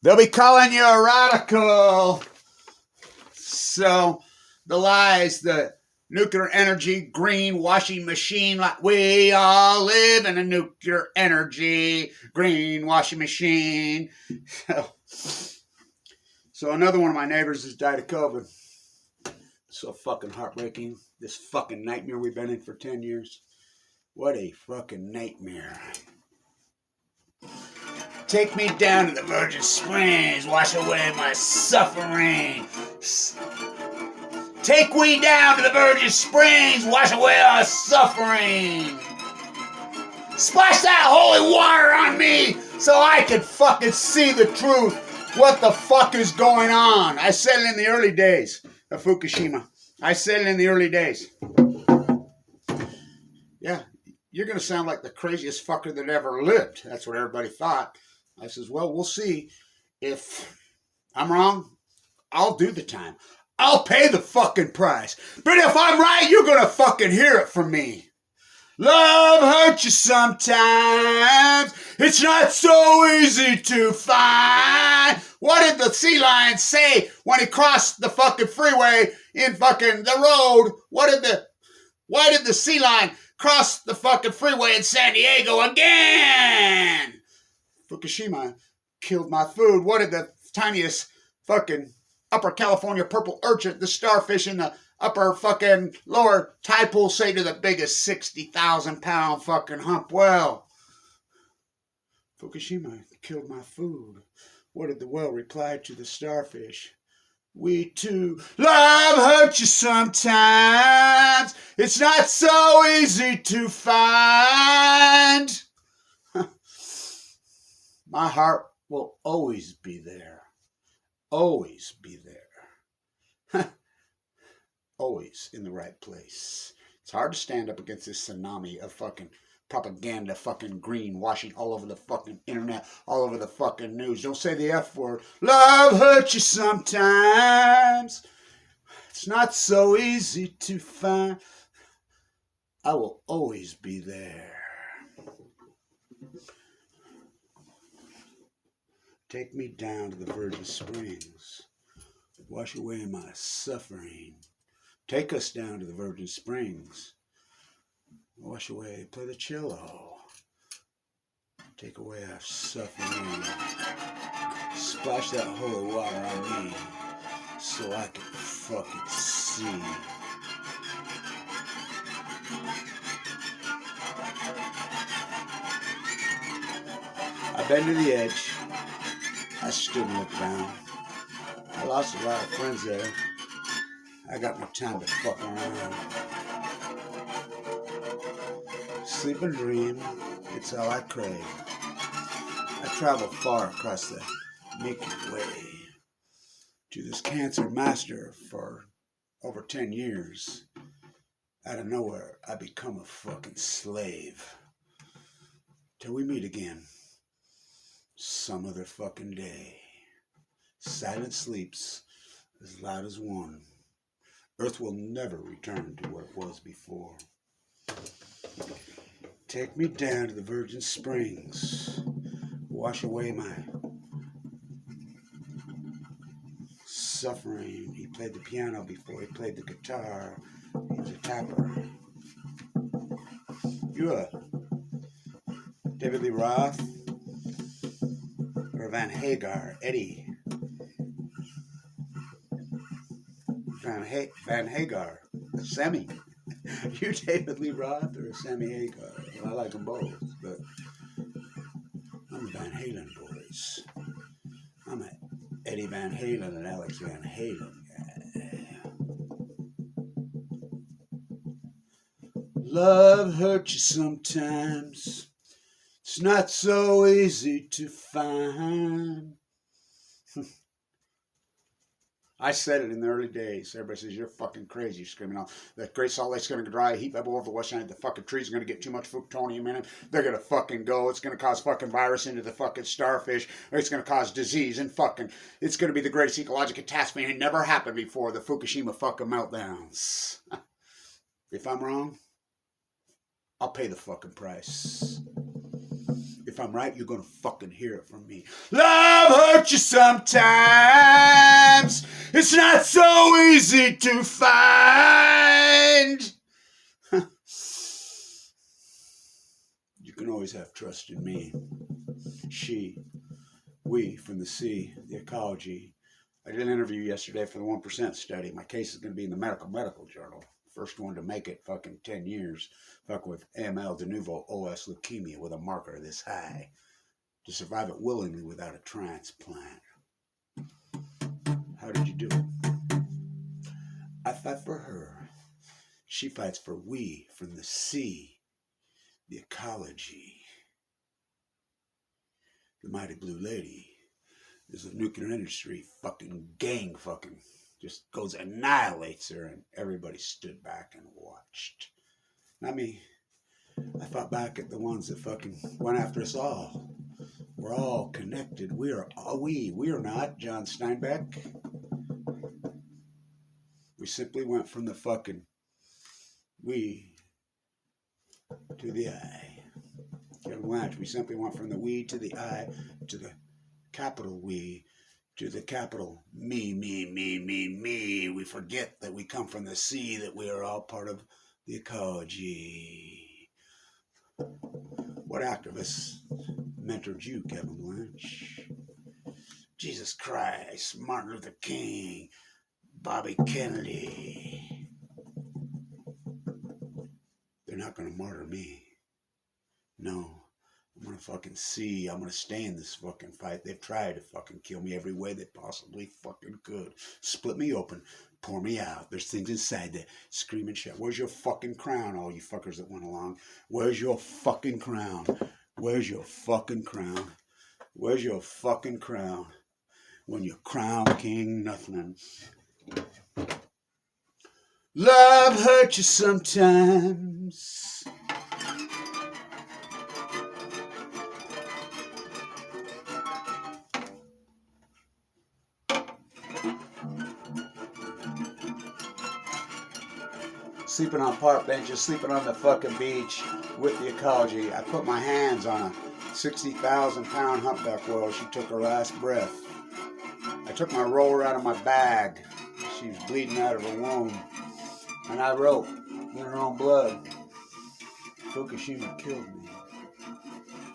They'll be calling you a radical. So the lies, the nuclear energy greenwashing machine, like we all live in a nuclear energy greenwashing machine. So another one of my neighbors has died of COVID. So fucking heartbreaking. This fucking nightmare we've been in for 10 years. What a fucking nightmare. Take me down to the Virgin Springs, wash away my suffering. Take me down to the Virgin Springs, wash away our suffering. Splash that holy water on me so I can fucking see the truth. What the fuck is going on? I said it in the early days of Fukushima. I said it in the early days. Yeah, you're going to sound like the craziest fucker that ever lived. That's what everybody thought. I says, well, we'll see. If I'm wrong, I'll do the time. I'll pay the fucking price. But if I'm right, you're going to fucking hear it from me. Love hurts you sometimes. It's not so easy to find. What did the sea lion say when he crossed the fucking freeway in fucking the road? Why did the sea lion cross the fucking freeway in San Diego again? Fukushima killed my food. What did the tiniest fucking upper California purple urchin, the starfish in the upper fucking lower tide pool, say to the biggest 60,000-pound fucking hump? Well, Fukushima killed my food. What did the whale reply to the starfish? We too love hurt you sometimes. It's not so easy to find. My heart will always be there. Always be there. Always in the right place. It's hard to stand up against this tsunami of fucking propaganda, fucking greenwashing all over the fucking internet, all over the fucking news. Don't say the F word. Love hurts you sometimes. It's not so easy to find. I will always be there. Take me down to the Virgin Springs. Wash away my suffering. Take us down to the Virgin Springs. Wash away, play the cello. Take away our suffering. Splash that holy water on me so I can fucking see. I've been to the edge. I stood and looked down. I lost a lot of friends there. I got no time to fuck around. Sleep and dream, it's all I crave. I traveled far across the Milky Way to this cancer master for over 10 years. Out of nowhere, I become a fucking slave. Till we meet again. Some other fucking day. Silent sleeps as loud as one. Earth will never return to what it was before. Take me down to the Virgin Springs. Wash away my suffering. He played the piano before he played the guitar. He was a tapper. You a David Lee Roth? Or Van Hagar, Eddie Van Hagar, Sammy. You David Lee Roth or Sammy Hagar? Well, I like them both, but I'm the Van Halen boys. I'm a Eddie Van Halen and Alex Van Halen guy. Love hurts you sometimes. It's not so easy to find. I said it in the early days. Everybody says, you're fucking crazy. You're screaming out. The Great Salt Lake's going to dry. Heat level over the west side. The fucking trees are going to get too much plutonium in them. They're going to fucking go. It's going to cause fucking virus into the fucking starfish. Or it's going to cause disease and fucking... It's going to be the greatest ecological catastrophe. It never happened before. The Fukushima fucking meltdowns. If I'm wrong, I'll pay the fucking price. If I'm right, you're going to fucking hear it from me. Love hurts hurt you sometimes. It's not so easy to find. You can always have trust in me. She, we, from the sea, the ecology. I did an interview yesterday for the 1% study. My case is going to be in the medical journal. First one to make it, fucking 10 years. Fuck with AML de novo OS leukemia with a marker this high. To survive it willingly without a transplant. How did you do it? I fight for her. She fights for we, from the sea, the ecology. The mighty blue lady is a nuclear industry fucking gang fucking just goes annihilates her, and everybody stood back and watched. Not me. I fought back at the ones that fucking went after us all. We're all connected. We are not John Steinbeck. We simply went from the fucking we to the I. BLANCH. We simply went from the we to the I to the capital we to the capital me. We forget that we come from the sea, that we are all part of the ecology. What activists mentored you, Kevin BLANCH? Jesus Christ, Martin Luther King, Bobby Kennedy. They're not going to martyr me. No. I'm going to fucking see. I'm going to stay in this fucking fight. They've tried to fucking kill me every way they possibly fucking could. Split me open. Pour me out. There's things inside that scream and shout. Where's your fucking crown, all you fuckers that went along? Where's your fucking crown? Where's your fucking crown? Where's your fucking crown? When you crown king nothing. Love hurt you sometimes. Sleeping on park benches, sleeping on the fucking beach with the ecology. I put my hands on a 60,000-pound humpback whale. She took her last breath. I took my roller out of my bag. She was bleeding out of her womb. And I wrote in her own blood, Fukushima killed me.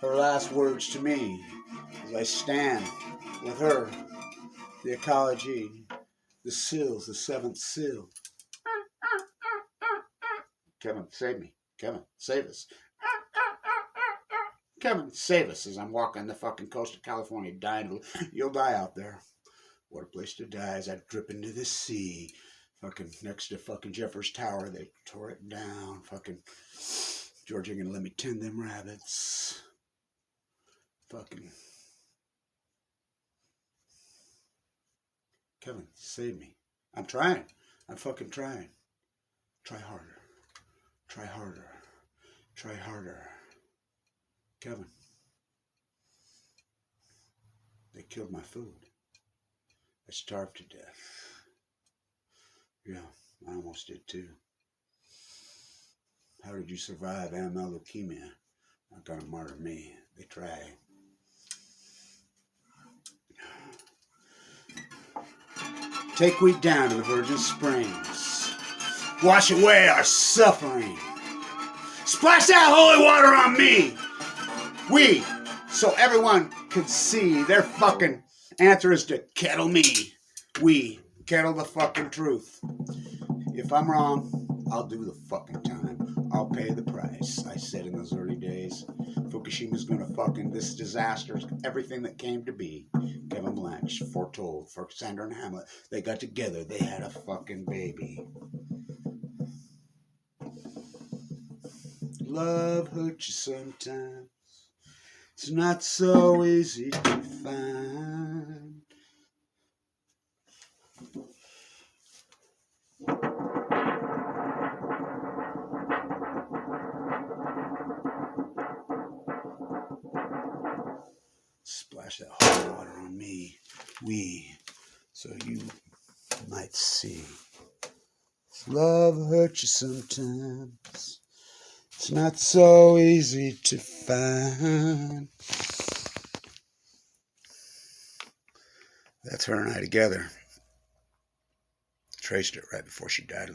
Her last words to me as I stand with her, the ecology, the seals, the seventh seal. Kevin, save me. Kevin, save us. Kevin, save us as I'm walking the fucking coast of California dying. You'll die out there. What a place to die as I drip into the sea. Fucking next to fucking Jeffers Tower. They tore it down. Fucking George ain't gonna let me tend them rabbits. Fucking Kevin, save me. I'm trying. I'm fucking trying. Try harder. Try harder. Try harder. Kevin. They killed my food. I starved to death. Yeah, I almost did too. How did you survive AML leukemia? Not gonna martyr me. They try. Take we down to the Virgin Springs. Wash away our suffering. Splash that holy water on me. We, so everyone can see. Their fucking answer is to kettle me. We, kettle the fucking truth. If I'm wrong, I'll do the fucking time. I'll pay the price. I said in those early days, Fukushima's gonna fucking, this disaster, everything that came to be. Kevin BLANCH foretold for Sandra and Hamlet. They got together. They had a fucking baby. Love hurt you sometimes. It's not so easy to find. Splash that hot water on me. We, so you might see. Love hurt you sometimes. It's not so easy to find. That's her and I together. Traced it right before she died.